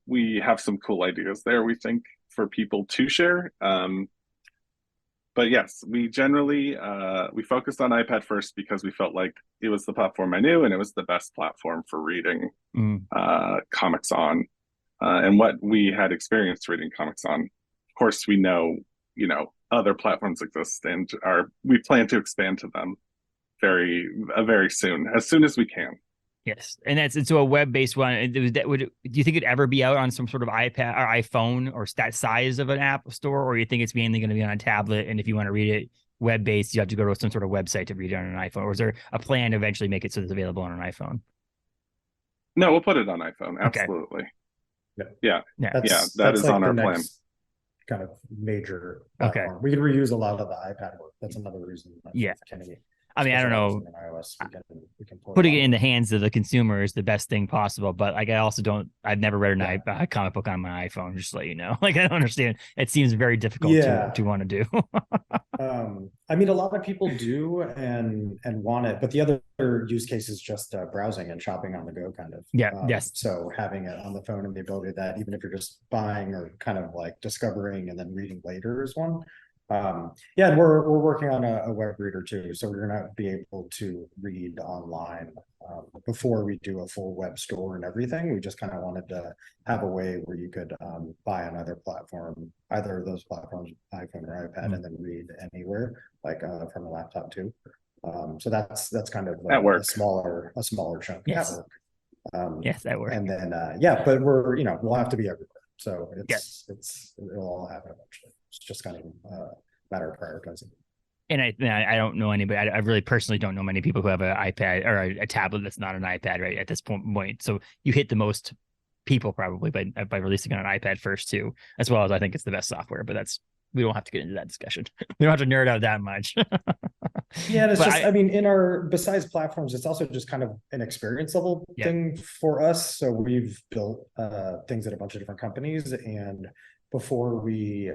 we have some cool ideas there, we think, for people to share. But yes, we generally, we focused on iPad first because we felt like it was the platform I knew and it was the best platform for reading comics on, and what we had experienced reading comics on. Of course, we know, other platforms exist and we plan to expand to them very soon, as soon as we can. Yes, and it's a web-based one. Do you think it'd ever be out on some sort of iPad or iPhone or that size of an app store, or you think it's mainly going to be on a tablet? And if you want to read it web-based, you have to go to some sort of website to read it on an iPhone, or is there a plan to eventually make it so it's available on an iPhone? No, we'll put it on iPhone. Absolutely. Okay. Yeah. That is like on our plan. Kind of major platform. We can reuse a lot of the iPad work. That's another reason. I mean, I don't know. iOS, we can putting it in the hands of the consumer is the best thing possible. But like, I've never read a comic book on my iPhone, just to let you know. Like, I don't understand. It seems very difficult to want to do. I mean, a lot of people do and want it, but the other use case is just browsing and shopping on the go, kind of. Yes. So having it on the phone and the ability that even if you're just buying or kind of like discovering and then reading later is one. And we're working on a web reader too, so we're gonna be able to read online before we do a full web store and everything. We just kind of wanted to have a way where you could buy on either platform, either of those platforms, iPhone or iPad, and then read anywhere, like from a laptop too. So that's kind of a smaller chunk. Yes. That work. Yes, that works. And then but we'll have to be everywhere. So it'll all happen eventually. It's just kind of a matter of prioritizing. And I don't know anybody. I really personally don't know many people who have an iPad or a tablet that's not an iPad right at this point. So you hit the most people probably by releasing it on an iPad first too, as well as I think it's the best software. But we don't have to get into that discussion. We don't have to nerd out that much. Yeah, and it's But just, I mean, besides platforms, it's also just kind of an experience level thing for us. So we've built things at a bunch of different companies, and before we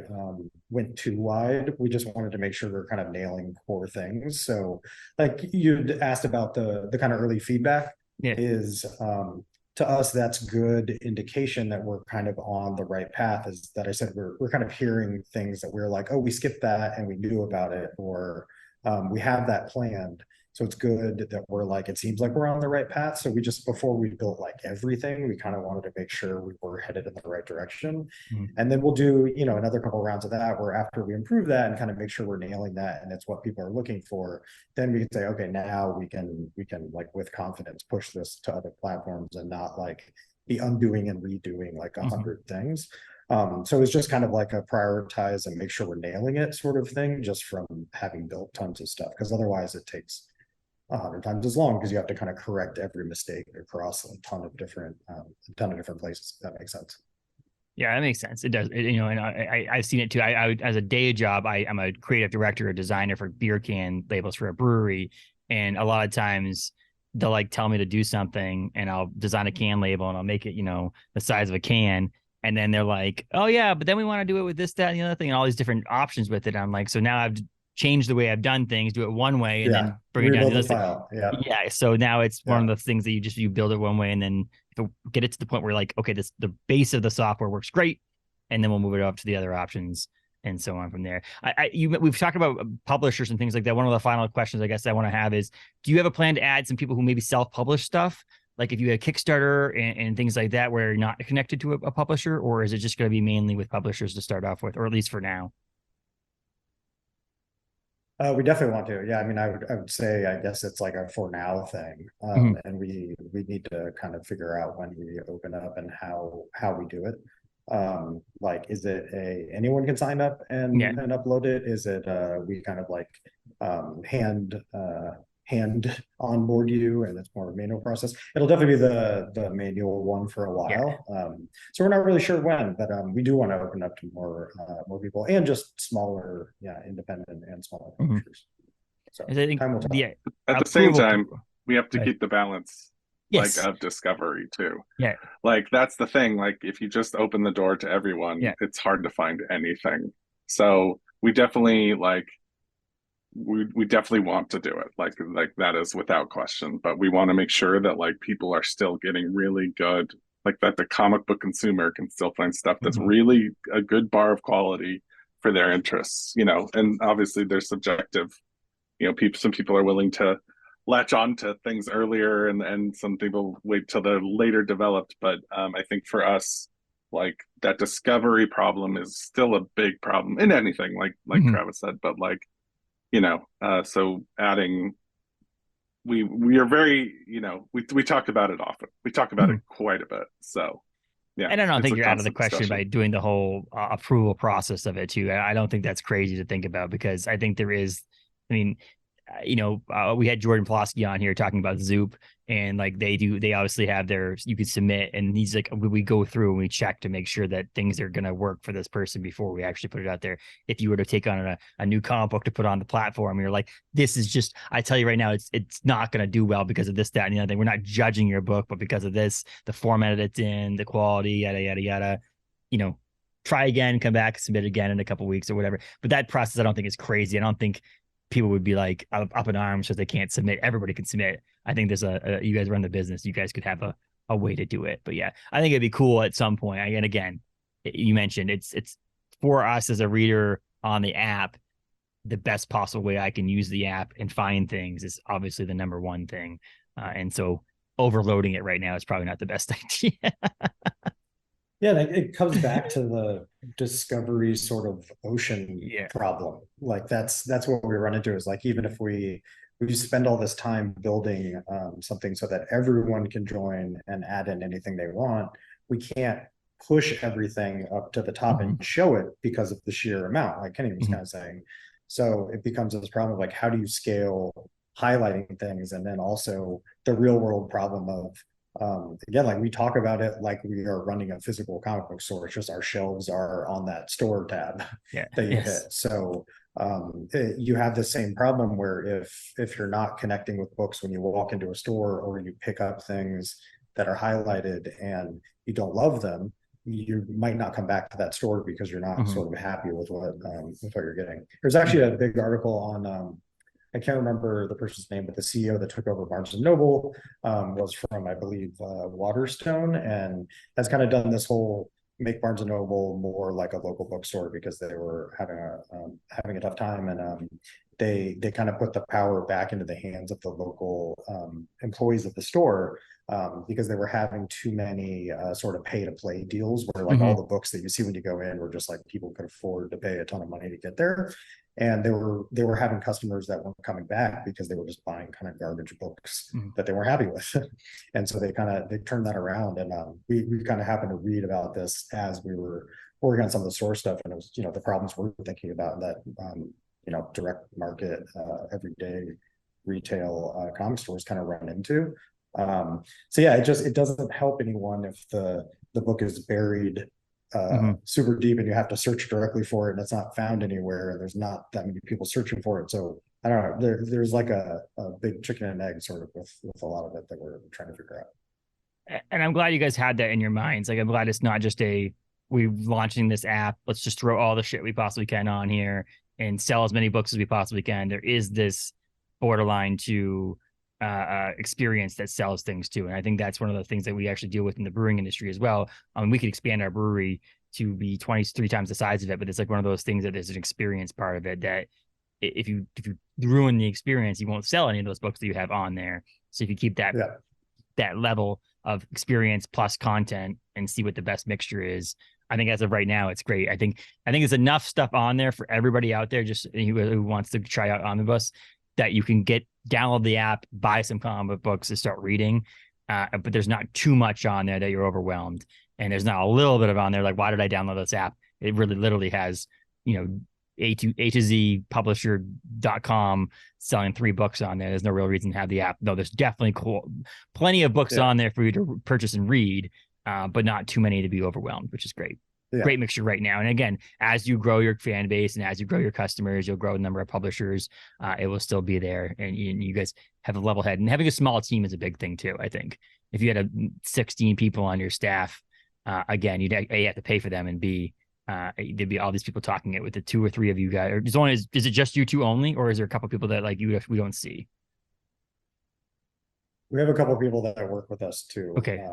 went too wide, we just wanted to make sure we're kind of nailing core things. So like you'd asked about the kind of early feedback is to us, that's good indication that we're kind of on the right path. Is that I said we're kind of hearing things that we're like, oh, we skipped that and we knew about it, or we have that planned. So it's good that we're like, it seems like we're on the right path. So we just, before we built like everything, we kind of wanted to make sure we were headed in the right direction. And then we'll do, another couple of rounds of that, where after we improve that and kind of make sure we're nailing that and it's what people are looking for, then we can say, okay, now we can like with confidence push this to other platforms and not like be undoing and redoing like 100 things. So it's just kind of like a prioritize and make sure we're nailing it sort of thing, just from having built tons of stuff, because otherwise it takes 100 times as long, because you have to kind of correct every mistake across a ton of different places. If that makes sense. Yeah, that makes sense. It does. And I've seen it too. I as a day job, I'm a creative director or designer for beer can labels for a brewery, and a lot of times they'll like tell me to do something, and I'll design a can label and I'll make it, the size of a can. And then they're like, oh yeah, but then we want to do it with this, that, and the other thing, and all these different options with it. I'm like, so now I've changed the way I've done things, do it one way, and then bring it down to the file. Yeah. So now it's one of the things that you build it one way, and then get it to the point where like, okay, the base of the software works great, and then we'll move it up to the other options and so on from there. We've talked about publishers and things like that. One of the final questions I guess I want to have is, do you have a plan to add some people who maybe self-publish stuff? Like if you had Kickstarter and things like that, where you're not connected to a publisher, or is it just going to be mainly with publishers to start off with, or at least for now? We definitely want to. Yeah, I mean, I would say, I guess it's like a for now thing, and we need to kind of figure out when we open up and how we do it. Like, is it anyone can sign up and upload it? Is it we kind of like hand onboard you, and it's more of a manual process? It'll definitely be the manual one for a while. So we're not really sure when, but we do want to open up to more people, and just smaller, independent and smaller publishers. So I think, time will tell. At the same time, we have to keep the balance like of discovery too. Like that's the thing. Like if you just open the door to everyone, it's hard to find anything. So we definitely we definitely want to do it, like that is without question, but we want to make sure that like people are still getting really good, like that the comic book consumer can still find stuff that's really a good bar of quality for their interests, and obviously they're subjective. Some people are willing to latch on to things earlier, and some people wait till they're later developed, but I think for us, like that discovery problem is still a big problem in anything, like Travis said, but like so adding, we are very, we talk about it often. We talk about it quite a bit. So, and I don't think you're out of the question by doing the whole approval process of it too. I don't think that's crazy to think about, because I think there is, I mean, we had Jordan Plosky on here talking about Zoop, and like they obviously have you could submit, and he's like, we go through and we check to make sure that things are going to work for this person before we actually put it out there. If you were to take on a new comic book to put on the platform, you're like, this is just, I tell you right now, it's not going to do well because of this, that, and the other thing. We're not judging your book, but because of this, the format that it's in, the quality, yada, yada, yada, try again, come back, submit again in a couple of weeks or whatever. But that process, I don't think is crazy. I don't think people would be like up in arms because they can't submit. Everybody can submit. I think there's you guys run the business. You guys could have a way to do it. But yeah, I think it'd be cool at some point. And again, you mentioned it's for us as a reader on the app, the best possible way I can use the app and find things is obviously the number one thing. And so overloading it right now is probably not the best idea. Yeah, it comes back to the discovery sort of ocean problem. Like that's what we run into, is like, even if we spend all this time building something so that everyone can join and add in anything they want, we can't push everything up to the top and show it because of the sheer amount, like Kenny was kind of saying. So it becomes this problem of like, how do you scale highlighting things, and then also the real world problem of Again, like we talk about it like we are running a physical comic book store. It's just our shelves are on that store tab Yeah. that you Yes. hit. So you have the same problem where if you're not connecting with books when you walk into a store, or you pick up things that are highlighted and you don't love them, you might not come back to that store because you're not sort of happy with what you're getting. There's actually a big article on I can't remember the person's name, but the CEO that took over Barnes and Noble was from, I believe, Waterstone, and has kind of done this whole make Barnes and Noble more like a local bookstore because they were having a tough time, and they kind of put the power back into the hands of the local employees of the store, because they were having too many sort of pay to play deals where like all the books that you see when you go in were just like people could afford to pay a ton of money to get there. And they were having customers that weren't coming back because they were just buying kind of garbage books that they weren't happy with. And so they turned that around. And we kind of happened to read about this as we were working on some of the store stuff. And it was, the problems we're thinking about that, direct market, everyday retail comic stores kind of run into. So yeah, it doesn't help anyone if the book is buried super deep and you have to search directly for it and it's not found anywhere and there's not that many people searching for it. So I don't know, there's like a big chicken and egg sort of with a lot of it that we're trying to figure out. And I'm glad you guys had that in your minds. Like, I'm glad it's not just we're launching this app, let's just throw all the shit we possibly can on here and sell as many books as we possibly can. There is this borderline to experience that sells things too. And I think that's one of the things that we actually deal with in the brewing industry as well. We could expand our brewery to be 23 times the size of it, but it's like one of those things that there's an experience part of it that if you ruin the experience, you won't sell any of those books that you have on there. So if you keep that level of experience plus content and see what the best mixture is, I think as of right now, it's great. I think there's enough stuff on there for everybody out there just who wants to try out Omnibus, that you can download the app, buy some comic books and start reading. But there's not too much on there that you're overwhelmed. And there's not a little bit of on there like, why did I download this app? It really literally has, A to Z publisher.com selling 3 books on there. There's no real reason to have the app. Though there's definitely plenty of books on there for you to purchase and read, but not too many to be overwhelmed, which is great. Great mixture right now. And again, as you grow your fan base and as you grow your customers, you'll grow the number of publishers. It will still be there. And you guys have a level head. And having a small team is a big thing too, I think. If you had 16 people on your staff, again, you'd A, have to pay for them, and B, there'd be all these people talking it with the 2 or 3 of you guys. Or is it just you 2 only, or is there a couple of people that like we don't see? We have a couple of people that work with us too. Okay.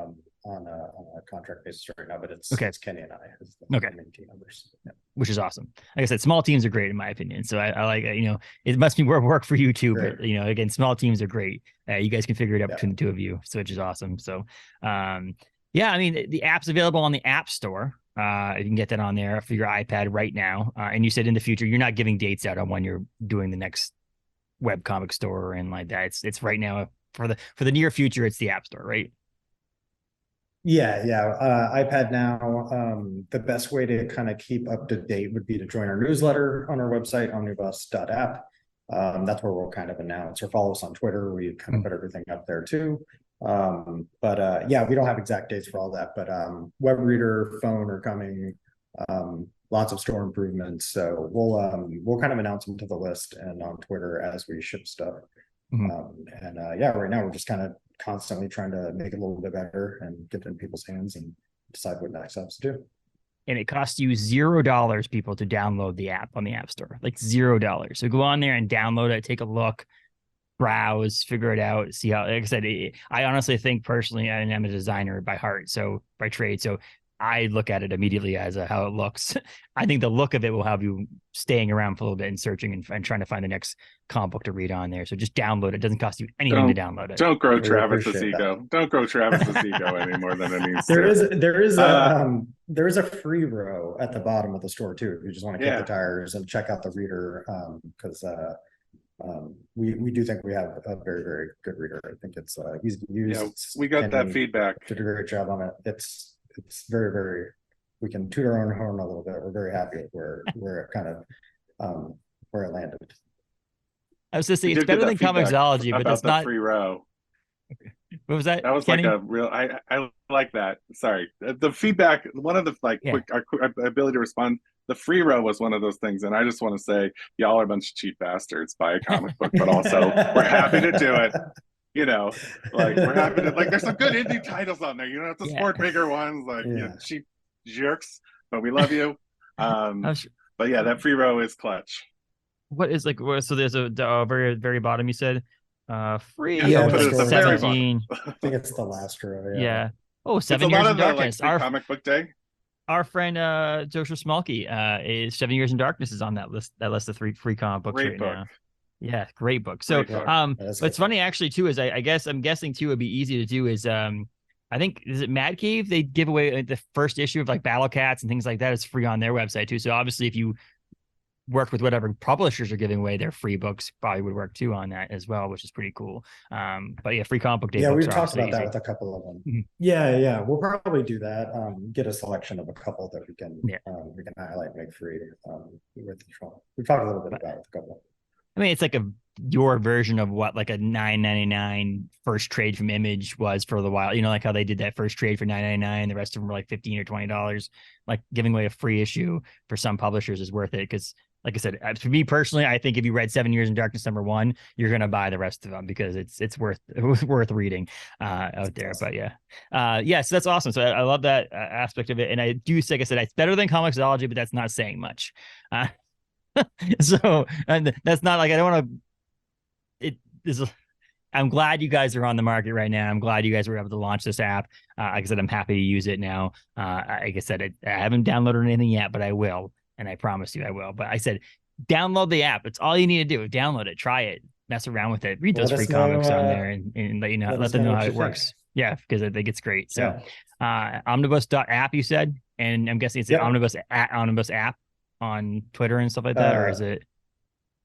On a contract basis right now, but it's Kenny and I as the main team members. Which is awesome. Like I said, small teams are great in my opinion. So I like, it must be more work for you too, but again, small teams are great. You guys can figure it out between the 2 of you, so which is awesome. So the app's available on the App Store. You can get that on there for your iPad right now. And you said in the future, you're not giving dates out on when you're doing the next web comic store and like that. It's right now for the near future. It's the App Store, right? iPad now. The best way to kind of keep up to date would be to join our newsletter on our website, omnibus.app. That's where we'll kind of announce, or follow us on Twitter. We kind of put everything up there too. We don't have exact dates for all that, but web reader, phone are coming. Lots of store improvements. So we'll kind of announce them to the list and on Twitter as we ship stuff. Right now we're just kind of constantly trying to make it a little bit better and get it in people's hands and decide what next steps to do. And it costs you $0, people, to download the app on the App Store, like $0. So go on there and download it, take a look, browse, figure it out, see how. Like I said, I honestly think personally, I'm a designer by heart, so by trade. So I look at it immediately as how it looks. I think the look of it will have you staying around for a little bit and searching and trying to find the next comic book to read on there. So just download it. It doesn't cost you anything to download it. Don't grow Travis's ego. Don't grow Travis's ego any more than it needs there is a free row at the bottom of the store too, if you just want to kick the tires and check out the reader, because we do think we have a very, very good reader. I think it's easy to use. We got that feedback. Did a great job on it. It's very, very, we can toot our own horn a little bit. We're very happy with where it kind of where it landed. I was just saying it's better than ComiXology, but it's not free row. Okay. What was that? That was Kenny? like a real. I like that. Sorry, the feedback. One of the our ability to respond. The free row was one of those things, and I just want to say, y'all are a bunch of cheap bastards. Buy a comic book, but also we're happy to do it. We're happy to there's some good indie titles on there. You don't have to support bigger ones, cheap jerks, but we love you. But yeah, that free row is clutch. What is so there's a very, very bottom, you said, free. Yeah, but it's the very 17. I think it's the last row. Yeah. Oh, It's 7 a years lot in of the darkness. free comic book day. Our friend Joseph Smolke is 7 Years in Darkness is on that list of 3 free comic books Great right book. now. Yeah, great book. So what's funny actually too is I'm guessing too it'd be easy to do is I think is it Mad Cave, they give away the first issue of like Battle Cats and things like that is free on their website too. So obviously if you worked with whatever publishers are giving away their free books, probably would work too on that as well, which is pretty cool. But yeah, free comic book day. Yeah, books we've talked about easy. that with a couple of them. Mm-hmm. Yeah, we'll probably do that. Get a selection of a couple that we can highlight and make free. We've talked a little bit about it with a couple. I mean, it's like your version of what like a $9.99 first trade from Image was for the while. Like how they did that first trade for $9.99. The rest of them were like $15 or $20. Like giving away a free issue for some publishers is worth it because, like I said, for me personally, I think if you read 7 Years in Darkness #1, you're gonna buy the rest of them because it's worth reading out there. But so that's awesome. So I love that aspect of it, and I do say, like I said, it's better than ComiXology, but that's not saying much. So and that's not like I don't want to. I'm glad you guys are on the market right now. I'm glad you guys were able to launch this app. Like I said, I'm happy to use it now. Like I said, I haven't downloaded anything yet, but I will. And I promise you I will. But I said, download the app. It's all you need to do. Download it. Try it. Mess around with it. Read those free comics on there and let you know. Let them know how it works. Yeah, because I think it's great. So omnibus.app, you said? And I'm guessing it's Omnibus app on Twitter and stuff like that? Or is it,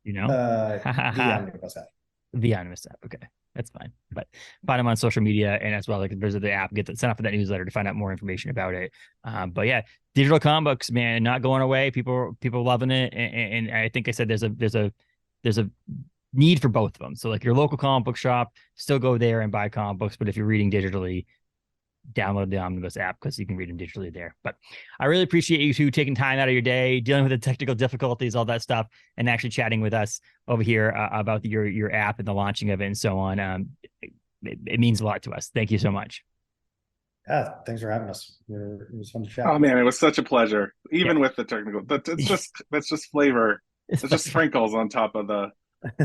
the Omnibus app. The Omnibus app. Okay. That's fine. But find them on social media and as well, like visit the app, sign up for that newsletter to find out more information about it. But yeah, digital comic books, man, not going away. People loving it. And I think I said there's a need for both of them. So like your local comic book shop, still go there and buy comic books. But if you're reading digitally, download the Omnibus app because you can read them digitally there. But I really appreciate you two taking time out of your day, dealing with the technical difficulties, all that stuff, and actually chatting with us over here about your app and the launching of it and so on. It means a lot to us. Thank you so much. Yeah, thanks for having us. It was fun to chat. Oh man, it was such a pleasure. Even with the technical, that's just flavor. It's just sprinkles on top of the.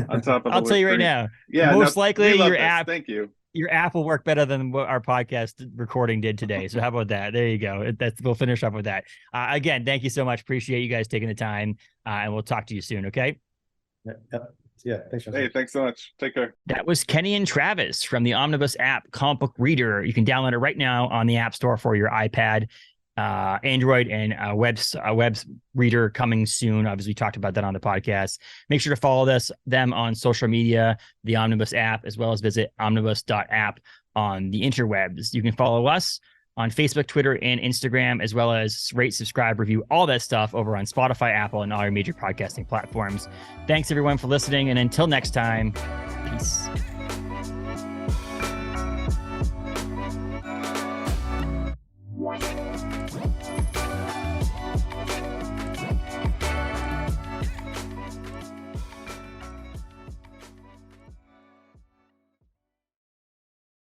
I'll tell you right now. Yeah, most likely your app. Thank you. Your app will work better than what our podcast recording did today. So how about that? There you go. We'll finish up with that. Again, thank you so much. Appreciate you guys taking the time. And we'll talk to you soon. Okay. Yep. Yeah. Thanks. Hey, thanks so much. Take care. That was Kenny and Travis from the Omnibus app, comic book reader. You can download it right now on the App Store for your iPad, Android, and a web reader coming soon. Obviously, we talked about that on the podcast. Make sure to follow them on social media, the Omnibus app, as well as visit omnibus.app on the interwebs. You can follow us on Facebook, Twitter, and Instagram, as well as rate, subscribe, review, all that stuff over on Spotify, Apple, and all your major podcasting platforms. Thanks, everyone, for listening. And until next time, peace.